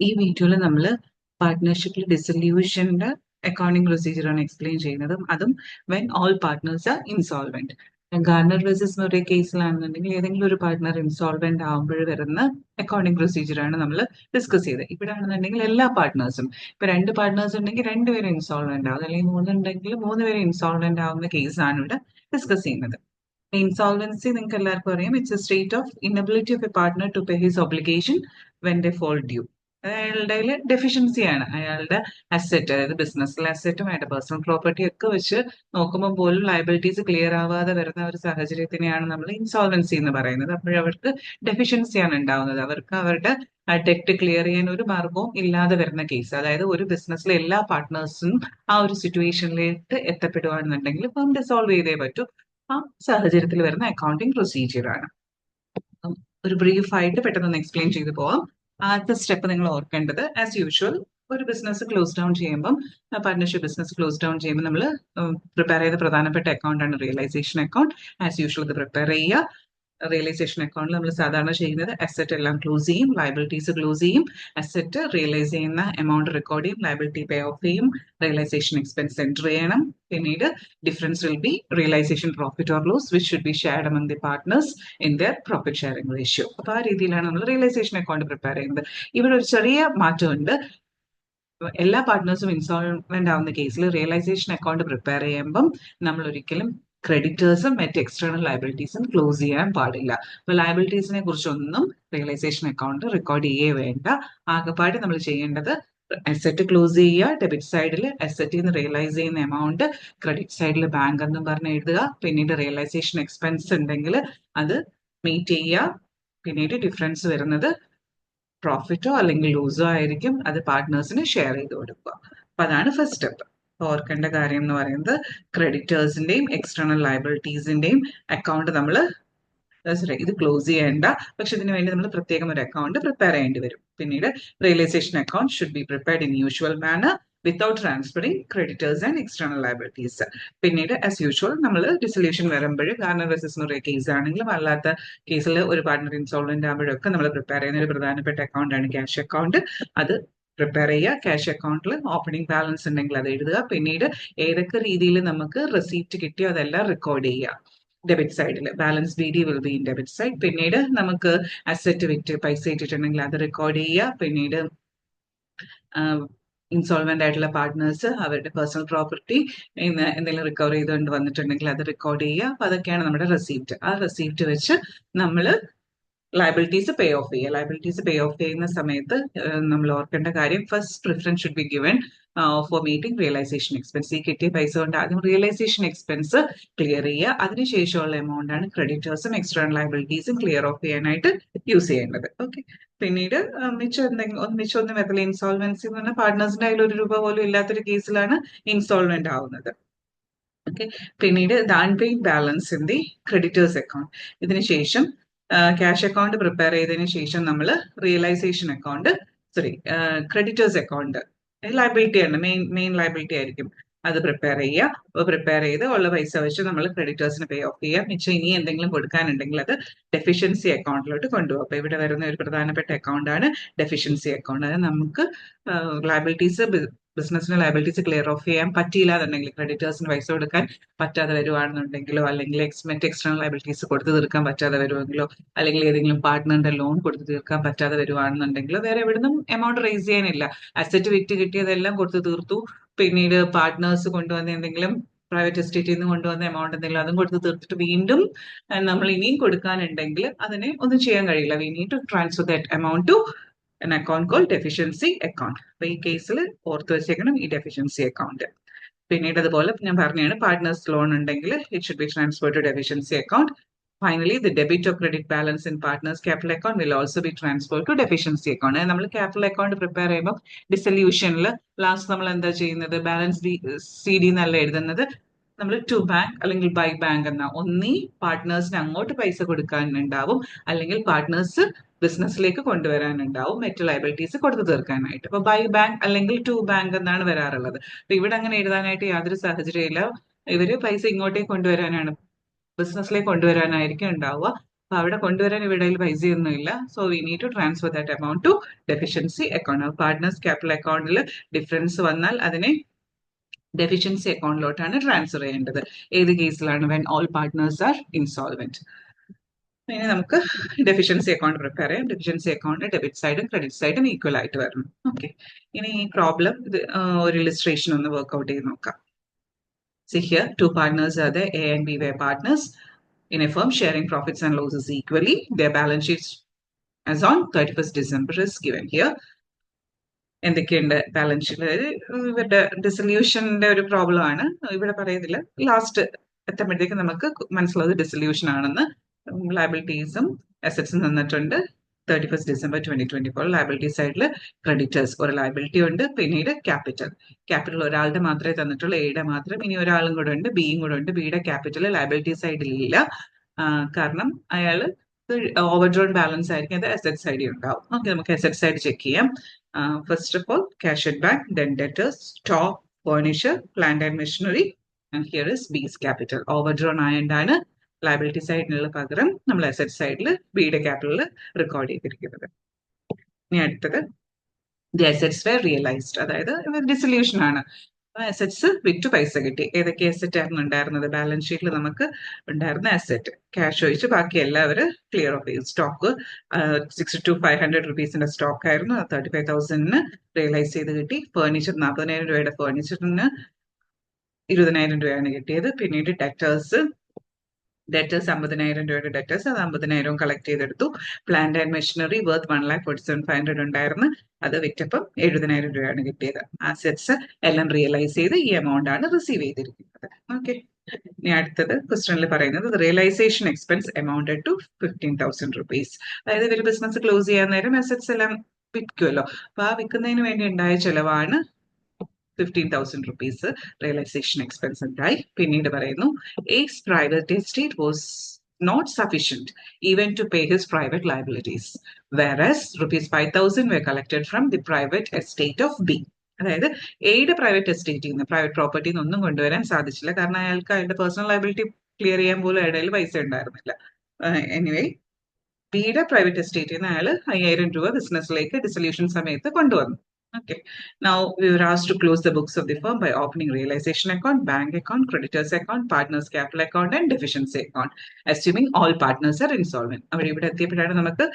ഈ വീഡിയോയിൽ നമ്മൾ പാർട്ട്ണർഷിപ്പിൽ ഡിസൊല്യൂഷന്റെ അക്കൗണ്ടിംഗ് പ്രൊസീജിയർ ആണ് എക്സ്പ്ലെയിൻ ചെയ്യുന്നത്. അതും when all partners are insolvent. Garner versus Murray കേസിലാണെന്നുണ്ടെങ്കിൽ ഏതെങ്കിലും ഒരു പാർട്ട്ണർ ഇൻസോൾവെന്റ് ആകുമ്പോൾ വരുന്ന അക്കൗണ്ടിംഗ് പ്രൊസീജിയർ ആണ് നമ്മൾ ഡിസ്കസ് ചെയ്തത്. ഇവിടെ ആണെന്നുണ്ടെങ്കിൽ എല്ലാ പാർട്ട്നേഴ്സും ഇപ്പൊ രണ്ട് പാർട്ട്നേഴ്സ് ഉണ്ടെങ്കിൽ രണ്ടുപേരും ഇൻസോൾവെന്റ് ആവും, അല്ലെങ്കിൽ മൂന്നുണ്ടെങ്കിൽ മൂന്നുപേരും ഇൻസോൾവെന്റ് ആവുന്ന കേസാണ് ഇവിടെ ഡിസ്കസ് ചെയ്യുന്നത്. ഇൻസോൾവൻസി നിങ്ങൾക്ക് എല്ലാവർക്കും അറിയാം. It's a state of inability of a partner to pay his obligation when they fall due. അയാളുടെ ഡെഫിഷ്യൻസിയാണ്. അയാളുടെ അസെറ്റ്, അതായത് ബിസിനസ്സിലെ അസെറ്റും അയാളുടെ പേഴ്സണൽ പ്രോപ്പർട്ടി ഒക്കെ വെച്ച് നോക്കുമ്പോൾ പോലും ലയബിലിറ്റീസ് ക്ലിയർ ആവാതെ വരുന്ന ഒരു സാഹചര്യത്തിനെയാണ് നമ്മൾ ഇൻസോൾവൻസി എന്ന് പറയുന്നത്. അപ്പോഴവർക്ക് ഡെഫിഷ്യൻസിയാണ് ഉണ്ടാവുന്നത്. അവർക്ക് അവരുടെ ഡെറ്റ് ക്ലിയർ ചെയ്യാൻ ഒരു മാർഗവും ഇല്ലാതെ വരുന്ന കേസ്. അതായത് ഒരു ബിസിനസ്സിലെ എല്ലാ പാർട്ട്നേഴ്സും ആ ഒരു സിറ്റുവേഷനിലേക്ക് എത്തപ്പെടുകയാണെന്നുണ്ടെങ്കിൽ ഫേം ഡിസോൾവ് ചെയ്തേ പറ്റൂ. ആ സാഹചര്യത്തിൽ വരുന്ന അക്കൗണ്ടിംഗ് പ്രൊസീജിയർ ആണ്. ഒരു ബ്രീഫ് ആയിട്ട് പെട്ടെന്ന് എക്സ്പ്ലെയിൻ ചെയ്തു പോവാം. ആദ്യത്തെ സ്റ്റെപ്പ് നിങ്ങൾ ഓർക്കേണ്ടത്, ആസ് യൂഷ്വൽ ഒരു ബിസിനസ് ക്ലോസ് ഡൗൺ ചെയ്യുമ്പം, പാർട്ട്ണർഷിപ്പ് ബിസിനസ് ക്ലോസ് ഡൗൺ ചെയ്യുമ്പോൾ നമ്മൾ പ്രിപ്പയർ ചെയ്ത പ്രധാനപ്പെട്ട അക്കൗണ്ട് ആണ് റിയലൈസേഷൻ അക്കൗണ്ട്. ആസ് യൂഷ്വൽ ഇത് പ്രിപ്പയർ ചെയ്യുക. റിയലൈസേഷൻ അക്കൗണ്ടിൽ നമ്മൾ സാധാരണ ചെയ്യുന്നത് അസെറ്റ് എല്ലാം ക്ലോസ് ചെയ്യും, ലയബിലിറ്റീസ് ക്ലോസ് ചെയ്യും. അസെറ്റ് റിയലൈസ് ചെയ്യുന്ന എമൗണ്ട് റെക്കോർഡ് ചെയ്യും, ലയബിലിറ്റി പേ ഓഫ് ചെയ്യും, റിയലൈസേഷൻ എക്സ്പെൻസ് എൻറ്റർ ചെയ്യണം. പിന്നീട് difference will be realisation profit or loss which should be shared among the partners in there profit sharing ratio. അപ്പൊ ആ രീതിയിലാണ് നമ്മൾ റിയലൈസേഷൻ അക്കൗണ്ട് പ്രിപ്പയർ ചെയ്യുന്നത്. ഇവിടെ ഒരു ചെറിയ മാറ്റമുണ്ട്. എല്ലാ പാർട്ട്നേഴ്സും ഇൻസോൾവെന്റ് ആവുന്ന കേസിൽ റിയലൈസേഷൻ അക്കൗണ്ട് പ്രിപ്പയർ ചെയ്യുമ്പം നമ്മൾ ഒരിക്കലും ക്രെഡിറ്റേഴ്സും മറ്റ് എക്സ്റ്റേണൽ ലയബിലിറ്റീസും ക്ലോസ് ചെയ്യാൻ പാടില്ല. അപ്പൊ ലയബിലിറ്റീസിനെ കുറിച്ചൊന്നും റിയലൈസേഷൻ അക്കൗണ്ട് റെക്കോർഡ് ചെയ്യേ വേണ്ട. ആകെപ്പാട് നമ്മൾ ചെയ്യേണ്ടത് അസെറ്റ് ക്ലോസ് ചെയ്യുക, ഡെബിറ്റ് സൈഡിൽ അസെറ്റിൽ നിന്ന് റിയലൈസ് ചെയ്യുന്ന എമൗണ്ട്, ക്രെഡിറ്റ് സൈഡിൽ ബാങ്ക് എന്നും പറഞ്ഞ് എഴുതുക. പിന്നീട് റിയലൈസേഷൻ എക്സ്പെൻസ് ഉണ്ടെങ്കിൽ അത് മീറ്റ് ചെയ്യുക. പിന്നീട് ഡിഫറൻസ് വരുന്നത് പ്രോഫിറ്റോ അല്ലെങ്കിൽ ലൂസോ ആയിരിക്കും, അത് പാർട്ട്നേഴ്സിന് ഷെയർ ചെയ്ത് കൊടുക്കുക. അപ്പൊ അതാണ് ഫസ്റ്റ് സ്റ്റെപ്പ്. ഓർക്കേണ്ട കാര്യം എന്ന് പറയുന്നത്, ക്രെഡിറ്റേഴ്സിന്റെയും എക്സ്റ്റേണൽ ലയബിലിറ്റീസിന്റെയും അക്കൗണ്ട് നമ്മൾ ഇത് ക്ലോസ് ചെയ്യേണ്ട, പക്ഷെ ഇതിനു വേണ്ടി നമ്മൾ പ്രത്യേകം ഒരു അക്കൗണ്ട് പ്രിപ്പയർ ചെയ്യേണ്ടി വരും. പിന്നീട് realisation account should be prepared in usual manner without transferring creditors and external liabilities. പിന്നീട് ആസ് യൂഷ്വൽ നമ്മൾ ഡിസൊല്യൂഷൻ വരുമ്പോൾ, ഗാർണർ വേഴ്സസ് മൊറേ കേസ് ആണെങ്കിലും അല്ലാത്ത കേസിൽ ഒരു പാർട്ട്ണർ ഇൻസോൾവെന്റ് ആകുമ്പോഴൊക്കെ നമ്മൾ പ്രിപ്പയർ ചെയ്യുന്ന ഒരു പ്രധാനപ്പെട്ട അക്കൗണ്ട് ആണ് ക്യാഷ് അക്കൗണ്ട്. അത് പ്രിപ്പയർ ചെയ്യുക. ക്യാഷ് അക്കൗണ്ടിൽ ഓപ്പണിംഗ് ബാലൻസ് ഉണ്ടെങ്കിൽ അത് എഴുതുക. പിന്നീട് ഏതൊക്കെ രീതിയിൽ നമുക്ക് റെസീപ്റ്റ് കിട്ടിയോ അതെല്ലാം റെക്കോർഡ് ചെയ്യുക. ഡെബിറ്റ് സൈഡിൽ balance B D will be in debit side. പിന്നീട് നമുക്ക് അസെറ്റ് വിറ്റ് പൈസ ഇട്ടിട്ടുണ്ടെങ്കിൽ അത് റെക്കോർഡ് ചെയ്യുക. പിന്നീട് ഇൻസോൾവെന്റ് ആയിട്ടുള്ള പാർട്ട്നേഴ്സ് അവരുടെ പേഴ്സണൽ പ്രോപ്പർട്ടി എന്തെങ്കിലും റിക്കവർ ചെയ്തുകൊണ്ട് വന്നിട്ടുണ്ടെങ്കിൽ അത് റെക്കോർഡ് ചെയ്യുക. അപ്പൊ അതൊക്കെയാണ് നമ്മുടെ റെസീപ്റ്റ്. ആ റെസീപ്റ്റ് വെച്ച് നമ്മൾ ലയബിലിറ്റീസ് പേ ഓഫ് ചെയ്യുക. ലയബിലിറ്റീസ് പേ ഓഫ് ചെയ്യുന്ന സമയത്ത് നമ്മൾ ഓർക്കേണ്ട കാര്യം, first preference should be given for meeting realisation expense. ഈ കിട്ടിയ പൈസ കൊണ്ട് ആദ്യം റിയലൈസേഷൻ എക്സ്പെൻസ് ക്ലിയർ ചെയ്യുക. അതിനുശേഷമുള്ള എമൗണ്ട് ആണ് ക്രെഡിറ്റേഴ്സും എക്സ്റ്റേണൽ ലയബിലിറ്റീസും ക്ലിയർ ഓഫ് ചെയ്യാനായിട്ട് യൂസ് ചെയ്യേണ്ടത്. ഓക്കെ. പിന്നീട് മിച്ചം എന്തെങ്കിലും മിച്ചമൊന്നും വരത്തില്ല. ഇൻസോൾവൻസി എന്ന് പറഞ്ഞാൽ പാർട്ട്നേഴ്സിന്റെ കയ്യിൽ ഒരു രൂപ പോലും ഇല്ലാത്തൊരു കേസിലാണ് ഇൻസോൾവെന്റ് ആവുന്നത്. ഓക്കെ. പിന്നീട് the unpaid balance in the creditors account. ഇതിനുശേഷം ക്യാഷ് അക്കൗണ്ട് പ്രിപ്പയർ ചെയ്തതിനു ശേഷം നമ്മൾ realisation account, creditors account, liability ആണ്, മെയിൻ ലയബിലിറ്റി ആയിരിക്കും, അത് പ്രിപ്പയർ ചെയ്യുക. അപ്പോൾ പ്രിപ്പയർ ചെയ്ത് ഉള്ള പൈസ വെച്ച് നമ്മൾ ക്രെഡിറ്റേഴ്സിന് പേ ഓഫ് ചെയ്യുക. മിച്ചം ഇനി എന്തെങ്കിലും കൊടുക്കാനുണ്ടെങ്കിൽ അത് ഡെഫിഷ്യൻസി അക്കൗണ്ടിലോട്ട് കൊണ്ടുപോകും. അപ്പോൾ ഇവിടെ വരുന്ന ഒരു പ്രധാനപ്പെട്ട അക്കൗണ്ട് ആണ് ഡെഫിഷ്യൻസി അക്കൗണ്ട്. അതായത് നമുക്ക് ലയബിലിറ്റീസ്, ബിസിനസിന് ലയബിലിറ്റീസ് ക്ലിയർ ഓഫ് ചെയ്യാൻ പറ്റിയില്ല എന്നുണ്ടെങ്കിൽ, ക്രെഡിറ്റേഴ്സിന് പൈസ കൊടുക്കാൻ പറ്റാതെ വരുവാണെന്നുണ്ടെങ്കിലോ, അല്ലെങ്കിൽ മറ്റ് എക്സ്റ്റേണൽ ലയബിലിറ്റീസ് കൊടുത്തു തീർക്കാൻ പറ്റാതെ വരുമെങ്കിലോ, അല്ലെങ്കിൽ ഏതെങ്കിലും പാർട്ട്ണറിന്റെ ലോൺ കൊടുത്തു തീർക്കാൻ പറ്റാതെ വരുവാണെന്നുണ്ടെങ്കിലോ, വേറെ എവിടുന്നും എമൗണ്ട് റേസ് ചെയ്യാനില്ല. അസറ്റ് വിറ്റ് കിട്ടിയതെല്ലാം കൊടുത്തു തീർത്തു. പിന്നീട് പാർട്ട്നേഴ്സ് കൊണ്ടുവന്ന എന്തെങ്കിലും പ്രൈവറ്റ് എസ്റ്റേറ്റിൽ നിന്ന് കൊണ്ടുവന്ന എമൗണ്ട് എന്തെങ്കിലും അതും കൊടുത്ത് തീർത്തിട്ട് വീണ്ടും നമ്മൾ ഇനിയും കൊടുക്കാനുണ്ടെങ്കിൽ അതിനെ ഒന്നും ചെയ്യാൻ കഴിയില്ല. We need to transfer that amount to an account called deficiency account. അപ്പൊ ഈ കേസിൽ ഓർത്ത് വെച്ചേക്കണം ഈ ഡെഫിഷ്യൻസി അക്കൗണ്ട്. പിന്നീട് അതുപോലെ ഞാൻ പറഞ്ഞാണ്, പാർട്ട്നേഴ്സ് ലോൺ ഉണ്ടെങ്കിൽ it should be transfer to deficiency account. Finally the debit or credit balance in partners capital account will also be transfer to deficiency account. നമ്മൾ ക്യാപിറ്റൽ അക്കൗണ്ട് പ്രിപ്പയർ ചെയ്യുമ്പോൾ ഡിസൊല്യൂഷനിൽ last നമ്മൾ എന്താ ചെയ്യുന്നത്, ബാലൻസ് സി ഡി എന്നല്ല എഴുതുന്നത്, നമ്മൾ to bank അല്ലെങ്കിൽ ബൈ ബാങ്ക് എന്ന, ഒന്നീ പാർട്ട്നേഴ്സിന് അങ്ങോട്ട് പൈസ കൊടുക്കാനുണ്ടാവും, അല്ലെങ്കിൽ പാർട്ട്നേഴ്സ് ബിസിനസ്സിലേക്ക് കൊണ്ടുവരാനുണ്ടാവും മറ്റു ലയബിലിറ്റീസ് കൊടുത്തു തീർക്കാനായിട്ട്. അപ്പൊ ബൈ ബാങ്ക് അല്ലെങ്കിൽ ടു ബാങ്ക് എന്നാണ് വരാറുള്ളത്. അപ്പൊ ഇവിടെ അങ്ങനെ എഴുതാനായിട്ട് യാതൊരു സാഹചര്യമില്ല. ഇവര് പൈസ ഇങ്ങോട്ടേക്ക് കൊണ്ടുവരാനാണ്, ബിസിനസ്സിലേക്ക് കൊണ്ടുവരാനായിരിക്കും ഉണ്ടാവുക. അപ്പൊ അവിടെ കൊണ്ടുവരാൻ ഇവിടെ പൈസയൊന്നുമില്ല. So we need to transfer that amount to deficiency account. Partners capital അക്കൗണ്ടിൽ ഡിഫറൻസ് വന്നാൽ അതിനെ ഡെഫിഷ്യൻസി അക്കൗണ്ടിലോട്ടാണ് ട്രാൻസ്ഫർ ചെയ്യേണ്ടത്. ഏത് കേസിലാണ്? When all partners are insolvent. ഇനി നമുക്ക് ഡെഫിഷ്യൻസി അക്കൗണ്ട് പ്രിപ്പയർ ചെയ്യാം. ഡെഫിഷ്യൻസി അക്കൗണ്ട് ഡെബിറ്റ് സൈഡും ക്രെഡിറ്റ് സൈഡും ഈക്വൽ ആയിട്ട് വരണം. ഓക്കെ, ഇനി ഈ പ്രോബ്ലം ഒരു ഇലിസ്ട്രേഷൻ ഒന്ന് വർക്ക്ഔട്ട് ചെയ്ത് നോക്കാം. See here, two partners are there. A and B were partners in a firm sharing profits and losses equally. Their balance sheets as on 31st December is given here. എന്തൊക്കെയുണ്ട് balance sheet? അതായത് ഇവരുടെ ഡിസൊല്യൂഷന്റെ ഒരു problem ആണ്. ഇവിടെ പറയുന്നില്ല, last എത്തുമ്പോഴത്തേക്ക് നമുക്ക് മനസ്സിലായത് dissolution ആണെന്ന്. ലയബിലിറ്റീസും അസറ്റ്സും തന്നിട്ടുണ്ട്. 31st December 2024 ലയബിലിറ്റി സൈഡിൽ ക്രെഡിറ്റേഴ്സ് ഒരു ലയബിലിറ്റി ഉണ്ട്. പിന്നീട് ക്യാപിറ്റൽ ഒരാളുടെ മാത്രമേ തന്നിട്ടുള്ളൂ, എയുടെ മാത്രം. ഇനി ഒരാളും കൂടെ ഉണ്ട്, ബിയും കൂടെ ഉണ്ട്. ബിയുടെ ക്യാപിറ്റൽ ലയബിലിറ്റി സൈഡിൽ ഇല്ല, കാരണം അയാൾ ഓവർഡ്രോൺ ബാലൻസ് ആയിരിക്കും, അത് അസറ്റ് സൈഡിൽ ഉണ്ടാവും. ഓക്കെ, നമുക്ക് അസറ്റ് സൈഡ് ചെക്ക് ചെയ്യാം. First of all, cash at bank, then debtors, stock, furniture, plant and machinery, and here is B's capital. Overdrawn ആയതാണ് ലയബിലിറ്റി സൈഡിനുള്ള പകരം നമ്മൾ അസറ്റ് സൈഡിൽ ബിയുടെ ക്യാപിറ്റൽ റെക്കോർഡ് ചെയ്തിരിക്കുന്നത്. ഇനി അടുത്തത് ദി അസറ്റ്സ് വെർ റിയലൈസ്ഡ്, അതായത് ഡിസൊല്യൂഷൻ ആണ്. അസറ്റ്സ് വിറ്റ് പൈസ കിട്ടി. ഏതൊക്കെ അസറ്റ് ആയിരുന്നു ഉണ്ടായിരുന്നത്? ബാലൻസ് ഷീറ്റിൽ നമുക്ക് ഉണ്ടായിരുന്ന അസറ്റ് ക്യാഷ് ഒഴിച്ച് ബാക്കി എല്ലാവരും ക്ലിയർ ഓഫ് ചെയ്തു. സ്റ്റോക്ക് 62,500 rupeesന്റെ സ്റ്റോക്ക് ആയിരുന്നു, 35,000 റിയലൈസ് ചെയ്ത് കിട്ടി. ഫേർണിച്ചർ 40,000 രൂപയുടെ ഫേർണിച്ചറിന് 20,000 രൂപയാണ് കിട്ടിയത്. പിന്നീട് ഡെറ്റേഴ്സ് 50,000 രൂപയുടെ ഡെറ്റേഴ്സ്, അത് 50,000 കളക്ട് ചെയ്തെടുത്തു. പ്ലാന്റ് ആൻഡ് മെഷീനറി വർത്ത് 1,47,500 ഉണ്ടായിരുന്നു, അത് വിറ്റപ്പം 70,000 രൂപയാണ് കിട്ടിയത്. അസറ്റ്സ് എല്ലാം റിയലൈസ് ചെയ്ത് ഈ എമൗണ്ട് ആണ് റിസീവ് ചെയ്തിരിക്കുന്നത്. ഓക്കെ, ഇനി അടുത്തത് ക്വസ്റ്റനിൽ പറയുന്നത് realisation expense amounted to 15,000 rupees. അതായത് ഇവർ ബിസിനസ് ക്ലോസ് ചെയ്യാൻ നേരം അസറ്റ്സ് എല്ലാം വിൽക്കുമല്ലോ, അപ്പൊ ആ വിൽക്കുന്നതിന് വേണ്ടി ഉണ്ടായ ചെലവാണ് 15,000 rupees റിയലൈസേഷൻ എക്സ്പെൻസ് ഉണ്ടായി. പിന്നീട് പറയുന്നു A's private estate was not sufficient even to pay his private liabilities whereas ₹5,000 were collected from the private estate of B. അതായത് എയുടെ പ്രൈവറ്റ് എസ്റ്റേറ്റിൽ നിന്ന്, പ്രൈവറ്റ് പ്രോപ്പർട്ടിയിൽ നിന്ന് ഒന്നും കൊണ്ടുവരാൻ സാധിച്ചില്ല, കാരണം അയാൾക്ക് അയാളുടെ പേഴ്സണൽ ലയബിലിറ്റി ക്ലിയർ ചെയ്യാൻ പോലും അയാളുടെ പൈസ ഉണ്ടായിരുന്നില്ല. എനിവേ, ബിയുടെ പ്രൈവറ്റ് എസ്റ്റേറ്റിൽ നിന്ന് അയാൾ 5,000 രൂപ ബിസിനസ്സിലേക്ക് ഡിസൊല്യൂഷൻ സമയത്ത് കൊണ്ടുവന്നു. Okay. Now we were asked to close the books of the firm by opening realization account, bank account, creditors account, partners capital account, and deficiency account, assuming all partners are insolvent. അവിടെ ഇവിടെ എത്തിയപ്പോഴാണ് നമുക്ക്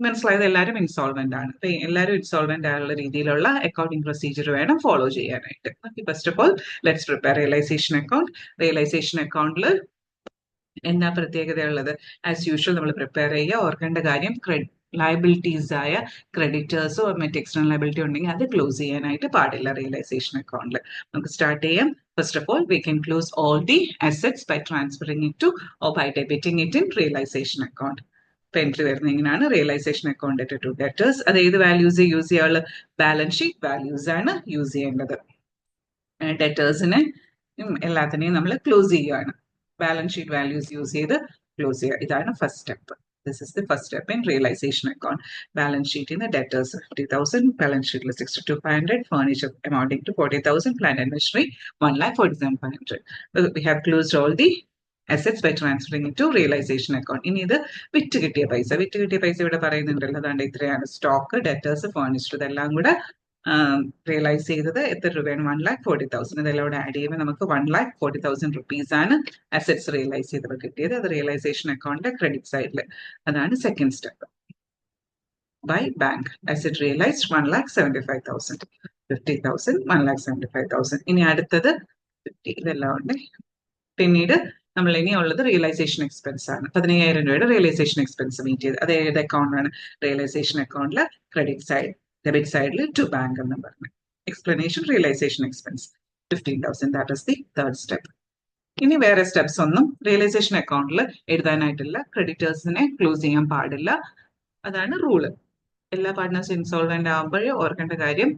മനസ്സിലായത് എല്ലാവരും insolvent ആണ്. അപ്പൊ എല്ലാവരും insolvent ആയുള്ള രീതിയിലുള്ള അക്കൗണ്ടിങ് പ്രൊസീജിയർ വേണം ഫോളോ ചെയ്യാനായിട്ട്. First of all let's prepare realisation account. Realisation അക്കൗണ്ടിൽ എന്നാ പ്രത്യേകതയുള്ളത്? ആസ് യൂഷ്വൽ നമ്മൾ പ്രിപ്പയർ ചെയ്യുക. ഓർക്കേണ്ട കാര്യം, ലയബിലിറ്റീസ് ആയ ക്രെഡിറ്റേഴ്സോ മറ്റ് എക്സ്റ്റേണൽ ലയബിലിറ്റി ഉണ്ടെങ്കിൽ അത് ക്ലോസ് ചെയ്യാനായിട്ട് പാടില്ല റിയലൈസേഷൻ അക്കൗണ്ടിൽ. നമുക്ക് സ്റ്റാർട്ട് ചെയ്യാം. First of all, we can close all the assets by transferring it to or by debiting it in realisation account. ഇപ്പൊ എൻട്രി വരുന്നത് ഇങ്ങനെയാണ്: റിയലൈസേഷൻ അക്കൗണ്ട് ടു ഡെറ്റേഴ്സ്. അത് ഏത് വാല്യൂസ് യൂസ് ചെയ്യാനുള്ള? ബാലൻസ് ഷീറ്റ് വാല്യൂസ് ആണ് use ചെയ്യേണ്ടത്. ഡെറ്റേഴ്സിനെ എല്ലാത്തിനെയും നമ്മൾ ക്ലോസ് ചെയ്യുകയാണ്. ബാലൻസ് ഷീറ്റ് വാല്യൂസ് യൂസ് ചെയ്ത് ക്ലോസ് ചെയ്യുക. ഇതാണ് first step. This is the first step in realization account. Balance sheet in the debtors 50,000, balance sheet 62,500, furniture amounting to 40,000, plant and machinery 1,47,500. We have closed all the assets by transferring it to realization account. ഇനി ഇത് വിറ്റ് കിട്ടിയ പൈസ ഇവിടെ പറയുന്നുണ്ടല്ലോ, അതാണ്ട് ഇത്രയാണ്. Stock, debtors, furniture, ഇതെല്ലാം കൂടെ റിയലൈസ് ചെയ്തത് എത്ര രൂപയാണ്? 1,40,000. ഇതെല്ലാം കൂടെ ആഡ് ചെയ്യുമ്പോൾ നമുക്ക് 1,40,000 rupees ആണ് അസറ്റ്സ് റിയലൈസ് ചെയ്തപ്പോൾ കിട്ടിയത്. അത് റിയലൈസേഷൻ അക്കൗണ്ടിന്റെ ക്രെഡിറ്റ് സൈഡിൽ. അതാണ് second step. By bank asset realised 1,75,000. 50,000, 1,75,000. ഇനി അടുത്തത് 50. ഇതെല്ലാം ഉണ്ട്. പിന്നീട് നമ്മൾ ഇനി ഉള്ളത് റിയലൈസേഷൻ എക്സ്പെൻസ് ആണ്. 15,000 രൂപയുടെ റിയലൈസേഷൻ എക്സ്പെൻസ് മീറ്റ് ചെയ്ത്. അത് ഏത് അക്കൗണ്ടാണ്? റിയലൈസേഷൻ അക്കൗണ്ടിൽ ക്രെഡിറ്റ് സൈഡ്, ഡെബിറ്റ് സൈഡിൽ ടു ബാങ്ക് എന്ന് പറഞ്ഞു. Explanation: realisation expense 15,000. That is the third step. ഇനി വേറെ സ്റ്റെപ്സ് ഒന്നും റിയലൈസേഷൻ അക്കൗണ്ടിൽ എഴുതാനായിട്ടില്ല. ക്രെഡിറ്റേഴ്സിനെ ക്ലോസ് ചെയ്യാൻ പാടില്ല, അതാണ് റൂള്. എല്ലാ പാർട്ട്നേഴ്സ് ഇൻസോൾവെന്റ് ആകുമ്പോഴേ ഓർക്കേണ്ട കാര്യം,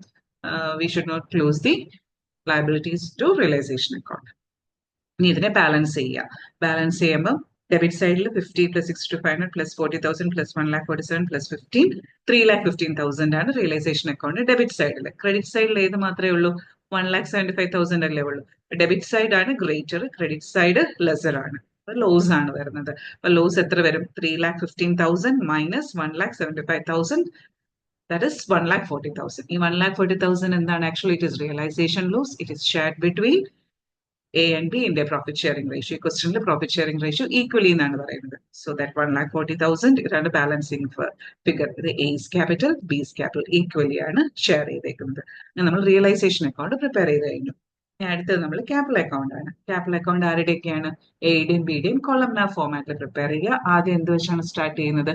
we should not close the liabilities to realisation account. ഇനി ഇതിനെ ബാലൻസ് ചെയ്യുക. ബാലൻസ് ചെയ്യുമ്പോൾ ഡെബിറ്റ് സൈഡിൽ 50 + 62,500 + 40,000 + 1,47,000 + 15, 3,15,000 ആണ് റിയലൈസേഷൻ അക്കൗണ്ട് ഡെബിറ്റ് സൈഡിൽ. ക്രെഡിറ്റ് സൈഡിൽ ഏത് മാത്രമേ ഉള്ളൂ? 1,75,000 അല്ലേ ഉള്ളൂ. ഡെബിറ്റ് സൈഡ് ആണ് ഗ്രേറ്റർ, ക്രെഡിറ്റ് സൈഡ് ലെസർ ആണ്. ലോസ് ആണ് വരുന്നത്. അപ്പൊ ലോസ് എത്ര വരും? 3,15,000 മൈനസ് 1,75,000, that is 1,40,000. ഈ 1,40,000 എന്താണ്? Actually it is realisation loss. It is shared between A and B in profit sharing ratio. ക്വസ്റ്റനിൽ പ്രോഫിറ്റ് ഷെയറിംഗ് റേഷ്യോ ഈക്വലി എന്നാണ് പറയുന്നത്. സോ ദാറ്റ് 1,40,000 ഇതാണ് ബാലൻസിങ് ഫിഗർ. ഇത് A's capital B's capital equally ആണ് share ചെയ്തേക്കുന്നത്. നമ്മൾ റിയലൈസേഷൻ അക്കൗണ്ട് പ്രിപ്പയർ ചെയ്ത് കഴിഞ്ഞു. അടുത്തത് നമ്മൾ ക്യാപിറ്റൽ അക്കൗണ്ട് ആണ്. ക്യാപിറ്റൽ അക്കൗണ്ട് ആരുടെയൊക്കെയാണ്? എയുടെയും ബിയുടെയും കോളംനാർ ഫോമാറ്റിൽ പ്രിപ്പയർ ചെയ്യുക. ആദ്യം എന്ത് വെച്ചാണ് സ്റ്റാർട്ട് ചെയ്യുന്നത്?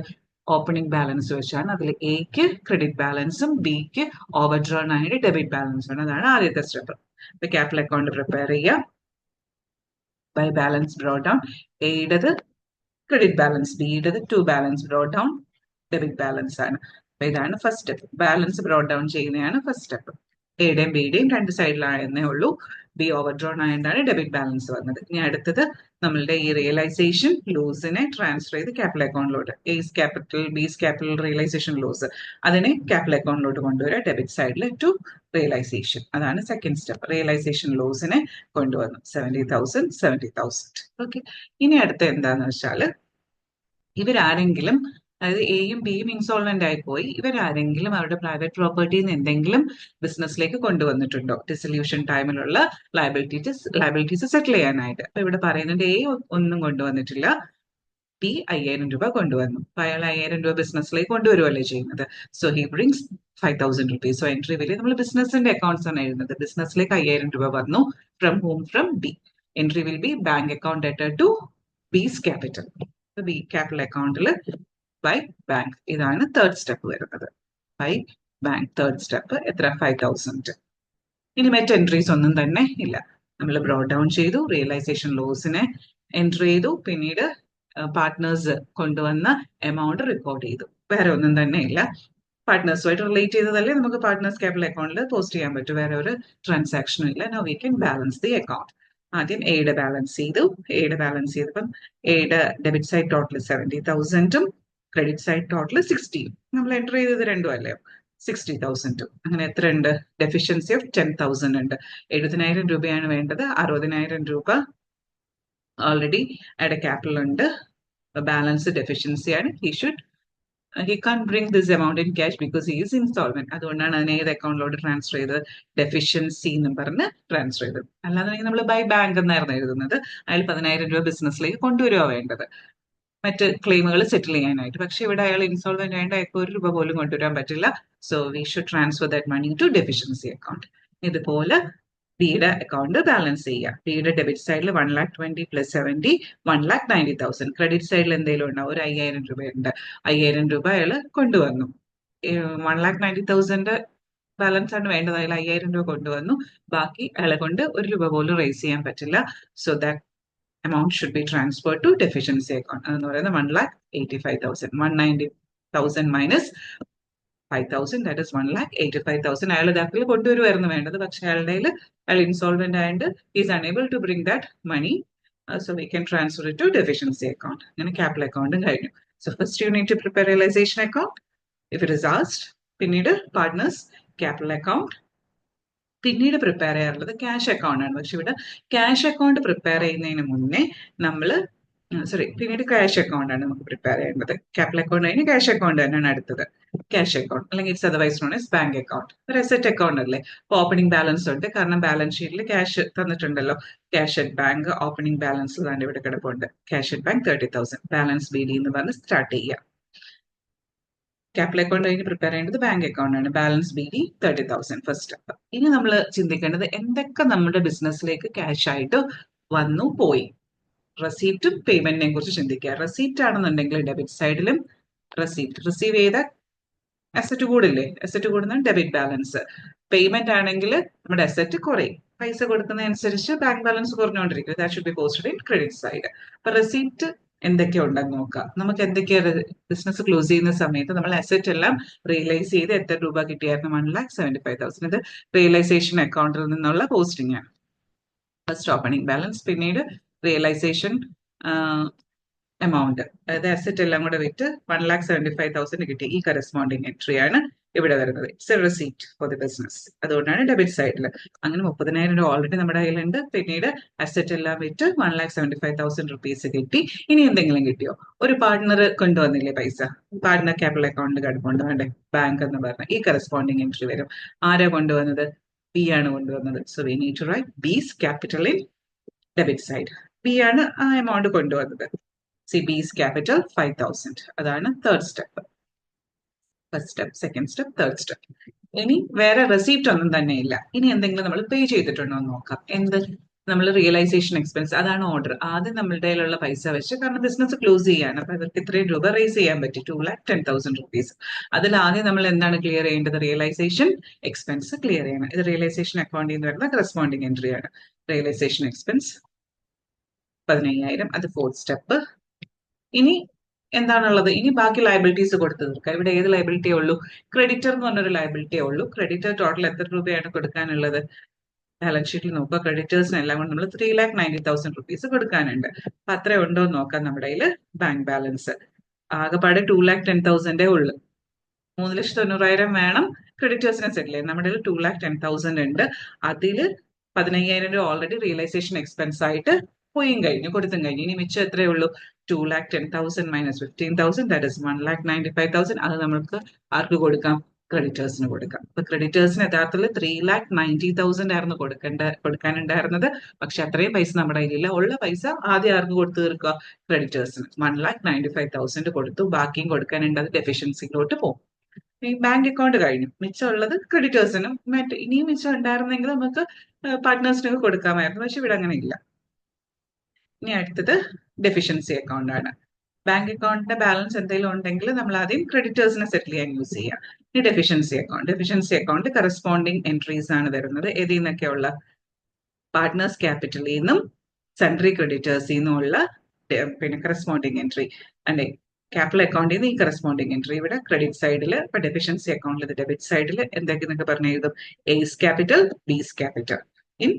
ഓപ്പണിംഗ് ബാലൻസ് വെച്ചാണ്. അതിൽ എക്ക് ക്രെഡിറ്റ് ബാലൻസും ബിക്ക് ഓവർ ഡ്രോൺ ആയിട്ട് ഡെബിറ്റ് ബാലൻസും ആണ്. അതാണ് ആദ്യത്തെ സ്റ്റെപ്പ്. ഇപ്പൊ ക്യാപിറ്റൽ അക്കൗണ്ട് പ്രിപ്പയർ ചെയ്യുക. By balance brought down. എയുടേത് ക്രെഡിറ്റ് ബാലൻസ്, ബിയുടേത് to balance brought down debit balance ആണ്. അപ്പൊ ഇതാണ് first step. Balance brought down ചെയ്യുന്നതാണ് ഫസ്റ്റ് സ്റ്റെപ്പ്. എയുടെയും ബിയുടെയും രണ്ട് സൈഡിലായെന്നേ ഉള്ളൂ. ബി ഓവർ ഡ്രോൺ ആയതാണ് ഡെബിറ്റ് ബാലൻസ് വന്നത്. ഇനി അടുത്തത് നമ്മളുടെ ഈ റിയലൈസേഷൻ ലോസിനെ ട്രാൻസ്ഫർ ചെയ്ത് ക്യാപിറ്റൽ അക്കൗണ്ടിലോട്ട്, A's capital B's capital realisation loss അതിനെ ക്യാപിറ്റൽ അക്കൗണ്ടിലോട്ട് കൊണ്ടുവരിക. ഡെബിറ്റ് സൈഡിൽ ടു റിയലൈസേഷൻ, അതാണ് സെക്കൻഡ് സ്റ്റെപ്പ്. റിയലൈസേഷൻ ലോസിനെ കൊണ്ടുവന്നു 70,000 70,000. ഓക്കെ. ഇനി അടുത്ത എന്താന്ന് വെച്ചാൽ ഇവരാരെങ്കിലും, അതായത് എയും ബിയും ഇൻസോൾവെന്റ് ആയി പോയി, ഇവരാരെങ്കിലും അവരുടെ പ്രൈവറ്റ് പ്രോപ്പർട്ടിയിൽ നിന്ന് എന്തെങ്കിലും ബിസിനസ്സിലേക്ക് കൊണ്ടുവന്നിട്ടുണ്ടോ ഡിസൊല്യൂഷൻ ടൈമിലുള്ള ലയബിലിറ്റീസ് സെറ്റിൽ ചെയ്യാനായിട്ട്? അപ്പൊ ഇവിടെ പറയുന്നത് എ ഒന്നും കൊണ്ടുവന്നിട്ടില്ല, ബി 5,000 രൂപ കൊണ്ടുവന്നു. അപ്പൊ അയാൾ 5,000 രൂപ ബിസിനസ്സിലേക്ക് കൊണ്ടുവരുവല്ലേ ചെയ്യുന്നത്. So he brings 5,000 rupees. So entry വലിയ നമ്മൾ ബിസിനസിന്റെ അക്കൗണ്ട്സ് ആണ് എഴുതുന്നത്. ബിസിനസ്സിലേക്ക് 5,000 രൂപ വന്നു. From whom? From B. Entry will be bank account debtor to B's capital. B capital അക്കൗണ്ടിൽ ബൈ ബാങ്ക്. ഇതാണ് തേർഡ് സ്റ്റെപ്പ് വരുന്നത്. By bank third step. എത്ര? 5,000. ഇനി മറ്റ് എൻട്രീസ് ഒന്നും തന്നെ ഇല്ല. നമ്മൾ ബ്രോ ഡൗൺ ചെയ്തു, റിയലൈസേഷൻ ലോസിനെ എൻട്രി ചെയ്തു, പിന്നീട് പാർട്ട്നേഴ്സ് കൊണ്ടുവന്ന എമൗണ്ട് റെക്കോർഡ് ചെയ്തു. വേറെ ഒന്നും തന്നെ ഇല്ല. പാർട്ട്നേഴ്സുമായിട്ട് റിലേറ്റ് ചെയ്തതല്ലേ നമുക്ക് പാർട്ട്നേഴ്സ് ക്യാപിറ്റൽ അക്കൗണ്ടിൽ പോസ്റ്റ് ചെയ്യാൻ പറ്റും. വേറെ ഒരു ട്രാൻസാക്ഷനും ഇല്ല. Now we can balance the account. ആദ്യം എയുടെ ബാലൻസ് ചെയ്തു. എയുടെ ബാലൻസ് ചെയ്തപ്പം എയുടെ debit side total 70,000 credit side total 60. നമ്മൾ എൻ്റർ ചെയ്തത് രണ്ടും അല്ലേ? 60,000. അങ്ങനെ എത്ര ഉണ്ട്? ഡെഫിഷ്യൻസി ഓഫ് 10,000 ഉണ്ട്. 70,000 രൂപയാണ് വേണ്ടത്. 60,000 രൂപ ഓൾറെഡി അയാളുടെ ക്യാപിറ്റൽ ഉണ്ട്. Balance ഡെഫിഷ്യൻസിയാണ്. he can't bring this amount in cash because he is insolvent. അതുകൊണ്ടാണ് അതിനെ ഏത് അക്കൗണ്ടിലോട്ട് ട്രാൻസ്ഫർ ചെയ്തത്? ഡെഫിഷ്യൻസി എന്ന് പറഞ്ഞ് ട്രാൻസ്ഫർ ചെയ്തത്. അല്ലാതെ നമ്മൾ ബൈ ബാങ്ക് എന്നായിരുന്നു എഴുതുന്നത്. അയാൾ 10,000 രൂപ ബിസിനസ്സിലേക്ക് കൊണ്ടുവരുക വേണ്ടത് മറ്റ് ക്ലെയിമുകൾ സെറ്റിൽ ചെയ്യാനായിട്ട്. പക്ഷെ ഇവിടെ അയാൾ ഇൻസോൾവെന്റ് ആയതുകൊണ്ട് അയാൾക്ക് 1 രൂപ പോലും കൊണ്ടുവരാൻ പറ്റില്ല. So we should transfer that money to deficiency account. ഇതുപോലെ ബിയുടെ അക്കൗണ്ട് ബാലൻസ് ചെയ്യുക. ബിയുടെ ഡെബിറ്റ് സൈഡിൽ 1,20,000 പ്ലസ് 70 1,90,000. ക്രെഡിറ്റ് സൈഡിൽ എന്തെങ്കിലും ഉണ്ടാവും, ഒരു 5,000 രൂപയുണ്ട്. 5,000 രൂപ അയാൾ കൊണ്ടുവന്നു. 1,90,000 ബാലൻസ് ആണ് വേണ്ടത്. അയാൾ 5,000 രൂപ കൊണ്ടുവന്നു. ബാക്കി അയാളെ കൊണ്ട് 1 രൂപ പോലും റേസ് ചെയ്യാൻ പറ്റില്ല. So that amount should be transferred to deficiency account. എന്ന് പറയുന്നത് 1,85,000. 190,000 minus 5,000, that is 1,85,000. അയാൾ ഇതാക്കിൽ കൊണ്ടുവരുമായിരുന്നു വേണ്ടത്. പക്ഷെ അയാൾ ഇൻസോൾവെന്റ് ആയതുകൊണ്ട് is unable to bring that money. So we can transfer it to deficiency account. അങ്ങനെ ക്യാപിറ്റൽ അക്കൗണ്ടും കഴിഞ്ഞു. So first you need to prepare realisation account if it is asked. പിന്നീട് partners capital account. പിന്നീട് prepare ചെയ്യാറുള്ളത് cash account ആണ്. പക്ഷെ ഇവിടെ cash account prepare ചെയ്യുന്നതിന് മുന്നേ പിന്നീട് ക്യാഷ് അക്കൗണ്ട് ആണ് നമുക്ക് പ്രിപ്പയർ ചെയ്യേണ്ടത്. ക്യാപിറ്റൽ അക്കൗണ്ട് കഴിഞ്ഞ് ക്യാഷ് അക്കൗണ്ട് തന്നെയാണ് അടുത്തത്. ക്യാഷ് അക്കൗണ്ട് അല്ലെങ്കിൽ it's otherwise known as bank account. ഒരു അസറ്റ് അക്കൗണ്ട് അല്ലേ? ഓപ്പണിംഗ് ബാലൻസ് ഉണ്ട്, കാരണം ബാലൻസ് ഷീറ്റിൽ ക്യാഷ് തന്നിട്ടുണ്ടല്ലോ. Cash at bank opening balance തന്നെ ഇവിടെ കിടപ്പുണ്ട്. Cash at bank 30,000. Balance B D എന്ന് പറഞ്ഞ് സ്റ്റാർട്ട് ചെയ്യുക. ക്യാപിറ്റൽ അക്കൗണ്ട് കഴിഞ്ഞ് പ്രിപ്പയർ ചെയ്യേണ്ടത് ബാങ്ക് അക്കൗണ്ട് ആണ്. Balance B D 30,000 first step. ഇനി നമ്മൾ ചിന്തിക്കേണ്ടത് എന്തൊക്കെ നമ്മുടെ ബിസിനസ്സിലേക്ക് ക്യാഷ് ആയിട്ട് വന്നു പോയി. റെസീപ്റ്റും പേയ്മെന്റിനെ കുറിച്ച് ചിന്തിക്കുക. റെസീപ്റ്റ് ആണെന്നുണ്ടെങ്കിൽ ഡെബിറ്റ് സൈഡിലും റെസീപ്റ്റ് റിസീവ് ചെയ്ത അസറ്റ് കൂടില്ലേ? അസറ്റ് കൂടുന്ന ഡെബിറ്റ് ബാലൻസ്. പേയ്മെന്റ് ആണെങ്കിൽ നമ്മുടെ അസറ്റ് കുറയും. പൈസ കൊടുക്കുന്നതനുസരിച്ച് ബാങ്ക് ബാലൻസ് കുറഞ്ഞുകൊണ്ടിരിക്കും. That should be posted in credit side. അപ്പൊ റെസീപ്റ്റ് എന്തൊക്കെ ഉണ്ടെന്ന് നോക്കാം. നമുക്ക് എന്തൊക്കെയാണ് ബിസിനസ് ക്ലോസ് ചെയ്യുന്ന സമയത്ത് നമ്മൾ അസറ്റ് എല്ലാം റിയലൈസ് ചെയ്ത് എത്ര രൂപ കിട്ടിയായിരുന്നു? 1,75,000. ഇത് റിയലൈസേഷൻ അക്കൗണ്ടിൽ നിന്നുള്ള പോസ്റ്റിംഗ് ആണ്. ഫസ്റ്റ് ഓപ്പണിംഗ് ബാലൻസ്, പിന്നീട് റിയലൈസേഷൻ എമൗണ്ട്, അതായത് അസറ്റ് എല്ലാം കൂടെ വിറ്റ് 1,75,000 കിട്ടി. ഈ കറസ്പോണ്ടിങ് എൻട്രി ആണ് ഇവിടെ വരുന്നത്. It's A receipt for the business. അതുകൊണ്ടാണ് ഡെബിറ്റ് സൈഡിൽ. അങ്ങനെ 30,000 രൂപ ഓൾറെഡി നമ്മുടെ കയ്യിലുണ്ട്. പിന്നീട് അസറ്റ് എല്ലാം വിറ്റ് 1,75,000 റുപ്പീസ് കിട്ടി. ഇനി എന്തെങ്കിലും കിട്ടിയോ? ഒരു പാർട്ട്ണർ കൊണ്ടുവന്നില്ലേ പൈസ? പാർട്ട്ണർ ക്യാപിറ്റൽ അക്കൗണ്ട് കിടപ്പുണ്ട്, വേണ്ടേ? ബാങ്ക് എന്ന് പറഞ്ഞ ഈ കറസ്പോണ്ടിങ് എൻട്രി വരും. ആരാ കൊണ്ടുവന്നത്? ബി ആണ് കൊണ്ടുവന്നത്. So we need to write B's capital in debit side. B ആണ് ആ എമൗണ്ട് കൊണ്ടുവന്നത്. C B's capital 5,000. അതാണ് third step. First step, second step, third step. ഇനി വേറെ റെസീപ്റ്റ് ഒന്നും തന്നെ ഇല്ല. ഇനി എന്തെങ്കിലും നമ്മൾ പേ ചെയ്തിട്ടുണ്ടോ എന്ന് നോക്കാം. എന്ത്? നമ്മൾ റിയലൈസേഷൻ എക്സ്പെൻസ്, അതാണ് ഓർഡർ. ആദ്യം നമ്മളുടെ കയ്യിലുള്ള പൈസ വെച്ച്, കാരണം ബിസിനസ് ക്ലോസ് ചെയ്യാണ്, അപ്പൊ അവർക്ക് ഇത്രയും രൂപ റേസ് ചെയ്യാൻ പറ്റി, 2,10,000 റുപ്പീസ്. അതിൽ ആദ്യം നമ്മൾ എന്താണ് ക്ലിയർ ചെയ്യേണ്ടത്? റിയലൈസേഷൻ എക്സ്പെൻസ് ക്ലിയർ ചെയ്യണം. ഇത് റിയലൈസേഷൻ അക്കൗണ്ടിൽ നിന്ന് വരുന്ന കറസ്പോണ്ടിങ് എൻട്രി ആണ്. റിയലൈസേഷൻ എക്സ്പെൻസ് 15,000, അത് ഫോർത്ത് സ്റ്റെപ്പ്. ഇനി എന്താണുള്ളത്? ഇനി ബാക്കി ലയബിലിറ്റീസ് കൊടുത്തു തീർക്കുക. ഇവിടെ ഏത് ലയബിലിറ്റിയേ ഉള്ളൂ? ക്രെഡിറ്റർ എന്ന് പറഞ്ഞൊരു ലയബിലിറ്റിയേ ഉള്ളൂ. ക്രെഡിറ്റർ ടോട്ടൽ എത്ര രൂപയാണ് കൊടുക്കാനുള്ളത്? ബാലൻസ് ഷീറ്റിൽ നോക്കുക. ക്രെഡിറ്റേഴ്സിന് എല്ലാം കൊണ്ട് നമ്മൾ 3,90,000 റുപ്പീസ് കൊടുക്കാനുണ്ട്. അപ്പൊ അത്ര ഉണ്ടോ എന്ന് നോക്കാം. നമ്മുടെ കയ്യിൽ ബാങ്ക് ബാലൻസ് ആകെപ്പാടെ 2,10,000 ഉള്ളു. 3,90,000 വേണം ക്രെഡിറ്റേഴ്സിനെ സെറ്റിൽ ചെയ്യാൻ. നമ്മുടെ കയ്യിൽ 2,10,000 ഉണ്ട്. അതിൽ 15,000 രൂപ ഓൾറെഡി റിയലൈസേഷൻ എക്സ്പെൻസ് ആയിട്ട് പോയും കഴിഞ്ഞു, കൊടുത്തും കഴിഞ്ഞു. ഇനി മിച്ചം എത്രയേ ഉള്ളൂ? 2,10,000 മൈനസ് 15,000, ദാറ്റ് ഇസ് 1,95,000. അത് നമുക്ക് ആർക്ക് കൊടുക്കാം? ക്രെഡിറ്റേഴ്സിന് കൊടുക്കാം. അപ്പൊ ക്രെഡിറ്റേഴ്സിന് യഥാർത്ഥത്തിൽ 3,90,000 ആയിരുന്നു കൊടുക്കാനുണ്ടായിരുന്നത്. പക്ഷെ അത്രയും പൈസ നമ്മുടെ കയ്യിലില്ല. ഉള്ള പൈസ ആദ്യം ആർക്ക് കൊടുത്തു തീർക്കുക? ക്രെഡിറ്റേഴ്സിന് 1,95,000 കൊടുത്തു. ബാക്കിയും കൊടുക്കാനുണ്ട്. അത് ഡെഫിഷ്യൻസിയിലോട്ട് പോകും. ഈ ബാങ്ക് അക്കൗണ്ട് കഴിഞ്ഞു. മിച്ചമുള്ളത് ക്രെഡിറ്റേഴ്സിനും ഇനിയും മിച്ചം ഉണ്ടായിരുന്നെങ്കിൽ നമുക്ക് പാർട്ട്നേഴ്സിനൊക്കെ കൊടുക്കാമായിരുന്നു. പക്ഷെ ഇവിടെ അങ്ങനെ ഇല്ല. ഇനി അടുത്തത് ഡെഫിഷ്യൻസി അക്കൗണ്ട് ആണ്. ബാങ്ക് അക്കൗണ്ടിന്റെ ബാലൻസ് എന്തെങ്കിലും ഉണ്ടെങ്കിൽ നമ്മൾ ആദ്യം ക്രെഡിറ്റേഴ്സിനെ സെറ്റിൽ ചെയ്യാൻ യൂസ് ചെയ്യാം. ഇനി deficiency account. Deficiency account corresponding entries ആണ് വരുന്നത്. ഏതിൽ നിന്നൊക്കെയുള്ള? പാർട്ട്നേഴ്സ് ക്യാപിറ്റലിൽ നിന്നും സൺട്രി ക്രെഡിറ്റേഴ്സിൽ നിന്നുമുള്ള പിന്നെ കറസ്പോണ്ടിങ് എൻട്രി അല്ലെ. ക്യാപിറ്റൽ അക്കൗണ്ടിൽ നിന്ന് ഈ കറസ്പോണ്ടിങ് എൻട്രി ഇവിടെ ക്രെഡിറ്റ് സൈഡിൽ, ഇപ്പൊ ഡെഫിഷ്യൻസി അക്കൗണ്ടിൽ ഇത് ഡെബിറ്റ് സൈഡിൽ എന്തൊക്കെ പറഞ്ഞു എഴുതും? Ace capital, Bs capital in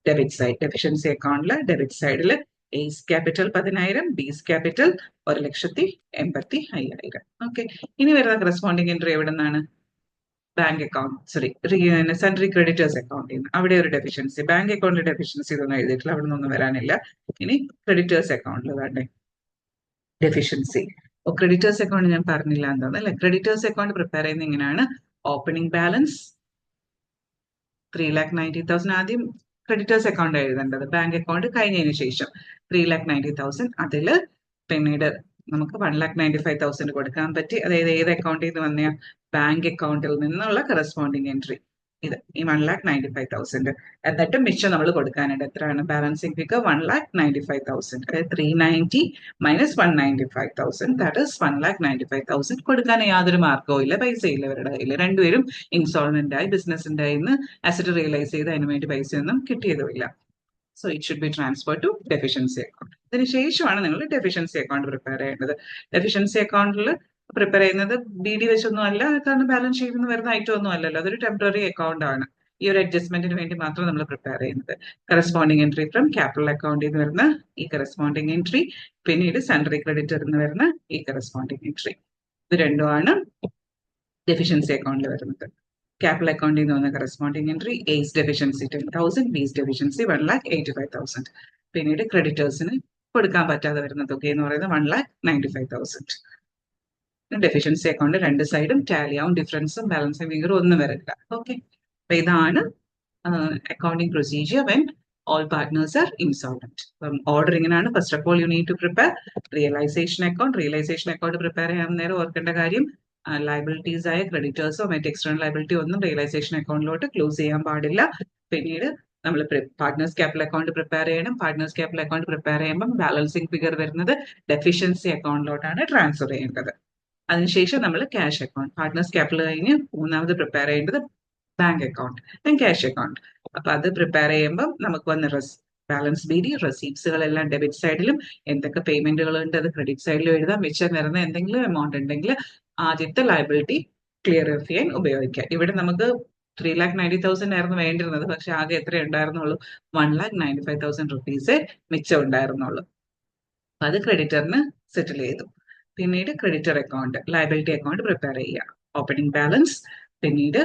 debit side. Deficiency അക്കൗണ്ടിൽ ഡെബിറ്റ് സൈഡിൽ ace capital 10,000, B's capital 1,85,000. Okay. ഇനി വരുന്ന കറസ്പോണ്ടിങ് എൻട്രി എവിടെ നിന്നാണ്? ബാങ്ക് അക്കൗണ്ട്, സൺട്രി ക്രെഡിറ്റേഴ്സ് അക്കൗണ്ടിൽ നിന്ന്. അവിടെ ഒരു ഡെഫിഷ്യൻസി. ബാങ്ക് അക്കൗണ്ടിൽ ഡെഫിഷ്യൻസി ഇതൊന്നും എഴുതിയിട്ടില്ല, അവിടെ നിന്നൊന്നും വരാനില്ല. ഇനി ക്രെഡിറ്റേഴ്സ് അക്കൗണ്ടിൽ വേണ്ടേ ഡെഫിഷ്യൻസി. ക്രെഡിറ്റേഴ്സ് അക്കൗണ്ട് ഞാൻ പറഞ്ഞില്ല എന്താന്ന് അല്ലെ. ക്രെഡിറ്റേഴ്സ് അക്കൗണ്ട് പ്രിപ്പയർ ചെയ്യുന്ന ഇങ്ങനെയാണ്. Opening balance 3,90,000. ആദ്യം ക്രെഡിറ്റേഴ്സ് അക്കൗണ്ട് എഴുതേണ്ടത്. ബാങ്ക് അക്കൗണ്ട് കഴിഞ്ഞതിന് ശേഷം 3,90,000. അതില് പിന്നീട് നമുക്ക് 1,95,000 കൊടുക്കാൻ പറ്റി. അതായത് ഏത് അക്കൗണ്ടിൽ നിന്ന് വന്ന? ബാങ്ക് അക്കൗണ്ടിൽ നിന്നുള്ള കറസ്പോണ്ടിങ് എൻട്രി ഇത്, ഈ 1,95,000. എന്നിട്ട് മിച്ചം നമ്മൾ കൊടുക്കാനുണ്ട്. എത്രയാണ് ബാലൻസിങ് ഫിഗർ? 1,95,000. അതായത് 390 മൈനസ് 195,000, ദാറ്റ് ഇസ് 1,95,000. കൊടുക്കാൻ യാതൊരു മാർഗവും ഇല്ല, പൈസ ഇല്ല ഇവരുടെ കയ്യിൽ. രണ്ടുപേരും ഇൻസോൾവെന്റ് ആയി, ബിസിനസിന്റെ കയ്യിൽ നിന്ന് അസറ്റ് റിയലൈസ് ചെയ്ത് അതിന് വേണ്ടി പൈസയൊന്നും കിട്ടിയതുമില്ല. So it should be transfer to deficiency account. അതിനുശേഷമാണ് നിങ്ങൾ ഡെഫിഷ്യൻസി അക്കൗണ്ട് പ്രിപ്പയർ ചെയ്യേണ്ടത്. ഡെഫിഷ്യൻസി അക്കൗണ്ടിൽ പ്രിപ്പയർ ചെയ്യുന്നത് ബി ഡി വെച്ചൊന്നും അല്ല, കാരണം ബാലൻസ് ഷീറ്റിൽ നിന്ന് വരുന്ന ഐറ്റം ഒന്നും അല്ലല്ലോ. അതൊരു ടെമ്പററി അക്കൗണ്ട് ആണ്. ഈ ഒരു അഡ്ജസ്റ്റ്മെന്റിന് വേണ്ടി മാത്രം നമ്മൾ പ്രിപ്പയർ ചെയ്യുന്നത്. കറസ്പോണ്ടിങ് എൻട്രി ഫ്രം ക്യാപിറ്റൽ അക്കൗണ്ടിൽ നിന്ന് വരുന്ന ഈ കറസ്പോണ്ടിങ് എൻട്രി, പിന്നീട് സൺട്രി ക്രെഡിറ്റർ നിന്ന് വരുന്ന ഈ കറസ്പോണ്ടിങ് എൻട്രി, ഇത് രണ്ടുമാണ് ഡെഫിഷ്യൻസി അക്കൗണ്ടിൽ വരുന്നത്. ക്യാപിറ്റൽ അക്കൗണ്ടിൽ നിന്ന് വന്ന കറസ്പോണ്ടിങ് എൻട്രി, എയ്സ് ഡെഫിഷ്യൻസി 10,000, ബീസ് ഡെഫിഷ്യൻസി 1,85,000. പിന്നീട് ക്രെഡിറ്റേഴ്സിന് കൊടുക്കാൻ പറ്റാതെ വരുന്ന തുക എന്ന് പറയുന്നത് 1,95,000. ഡെഫിഷ്യൻസി അക്കൗണ്ട് രണ്ട് സൈഡും ടാലി ആവും, ഡിഫറൻസും ബാലൻസും ഫിഗറും ഒന്നും വരില്ല. ഓക്കെ. അപ്പൊ ഇതാണ് accounting procedure when all partners are insolvent. Order ഇങ്ങനെയാണ്. First of all you need to prepare realisation account. Realisation account prepare ചെയ്യാൻ നേരം ഓർക്കേണ്ട കാര്യം, ലയബിലിറ്റീസ് ആയ ക്രെഡിറ്റേഴ്സോ മറ്റ് എക്സ്റ്റേണൽ ലയബിലിറ്റി ഒന്നും റിയലൈസേഷൻ അക്കൗണ്ടിലോട്ട് ക്ലോസ് ചെയ്യാൻ പാടില്ല. പിന്നീട് നമ്മൾ പാർട്ട്നേഴ്സ് ക്യാപിറ്റൽ അക്കൗണ്ട് പ്രിപ്പയർ ചെയ്യണം. പാർട്ട്നേഴ്സ് ക്യാപിറ്റൽ അക്കൗണ്ട് പ്രിപ്പയർ ചെയ്യുമ്പോൾ ബാലൻസിങ് ഫിഗർ വരുന്നത് ഡെഫിഷ്യൻസി അക്കൗണ്ടിലോട്ടാണ് ട്രാൻസ്ഫർ ചെയ്യേണ്ടത്. അതിനുശേഷം നമ്മൾ ക്യാഷ് അക്കൗണ്ട്, പാർട്ട്നേഴ്സ് ക്യാപിറ്റൽ കഴിഞ്ഞ് മൂന്നാമത് പ്രിപ്പയർ ചെയ്യേണ്ടത് bank account, then cash account. അപ്പൊ അത് പ്രിപ്പയർ ചെയ്യുമ്പോൾ നമുക്ക് വന്ന ബാലൻസ് ബി ഡി, റെസീപ്റ്റ്സുകളെല്ലാം ഡെബിറ്റ് സൈഡിലും, എന്തൊക്കെ പേയ്മെന്റുകൾ ഉണ്ട് അത് ക്രെഡിറ്റ് സൈഡിലും എഴുതാം. മിച്ചം വരുന്ന എന്തെങ്കിലും എമൗണ്ട് ഉണ്ടെങ്കിൽ ആദ്യത്തെ ലയബിലിറ്റി ക്ലിയർ ചെയ്യാൻ ഉപയോഗിക്കാം. ഇവിടെ നമുക്ക് 3,90,000 ആയിരുന്നു വേണ്ടിയിരുന്നത്, പക്ഷെ ആകെ എത്ര ഉണ്ടായിരുന്നുള്ളൂ? 1,95,000 റുപ്പീസേ മിച്ചം ഉണ്ടായിരുന്നുള്ളൂ. അപ്പൊ അത് ക്രെഡിറ്ററിന് സെറ്റിൽ ചെയ്തു. പിന്നീട് creditor account, liability account prepare ചെയ്യുക. ഓപ്പണിംഗ് ബാലൻസ് പിന്നീട്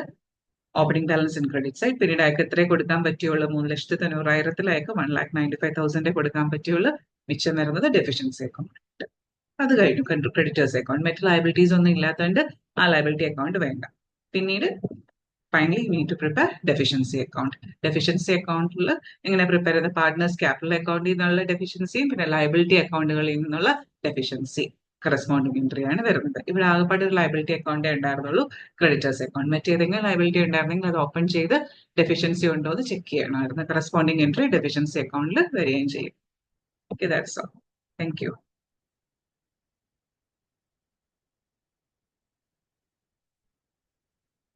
opening balance in credit side, പിന്നീട് അയാൾക്ക് എത്രേ കൊടുക്കാൻ പറ്റുള്ളൂ, 3,90,000 അയാൾക്ക് 1,95,000 കൊടുക്കാൻ പറ്റുള്ളൂ. മിച്ചം വരുന്നത് ഡെഫിഷ്യൻസി അക്കൗണ്ട്. അത് കഴിഞ്ഞു ക്രെഡിറ്റേഴ്സ് അക്കൗണ്ട്. മറ്റ് ലയബിലിറ്റീസ് ഒന്നും ഇല്ലാത്തതുകൊണ്ട് ആ ലയബിലിറ്റി അക്കൗണ്ട് വേണ്ട. പിന്നീട് finally you need to prepare deficiency account. Deficiency അക്കൗണ്ടിൽ എങ്ങനെ പ്രിപ്പയർ ചെയ്ത പാർട്ട്നേഴ്സ് ക്യാപിറ്റൽ അക്കൗണ്ടിൽ നിന്നുള്ള ഡെഫിഷ്യൻസിയും പിന്നെ ലയബിലിറ്റി അക്കൗണ്ടുകളിൽ നിന്നുള്ള ഡെഫിഷ്യൻസി കറസ്പോണ്ടിങ് എൻട്രി ആണ് വരുന്നത്. ഇവിടെ ആകെപ്പാട് ഒരു ലയബിലിറ്റി അക്കൗണ്ടേ ഉണ്ടായിരുന്നുള്ളൂ, ക്രെഡിറ്റേഴ്സ് അക്കൗണ്ട്. മറ്റേതെങ്കിലും ലയബിലിറ്റി ഉണ്ടായിരുന്നെങ്കിൽ അത് ഓപ്പൺ ചെയ്ത് ഡെഫിഷ്യൻസി ഉണ്ടോ എന്ന് ചെക്ക് ചെയ്യണമായിരുന്നു. കറസ്പോണ്ടിങ് എൻട്രി ഡെഫിഷ്യൻസി അക്കൗണ്ടിൽ വരികയും ചെയ്യും. Okay, that's all. Thank you.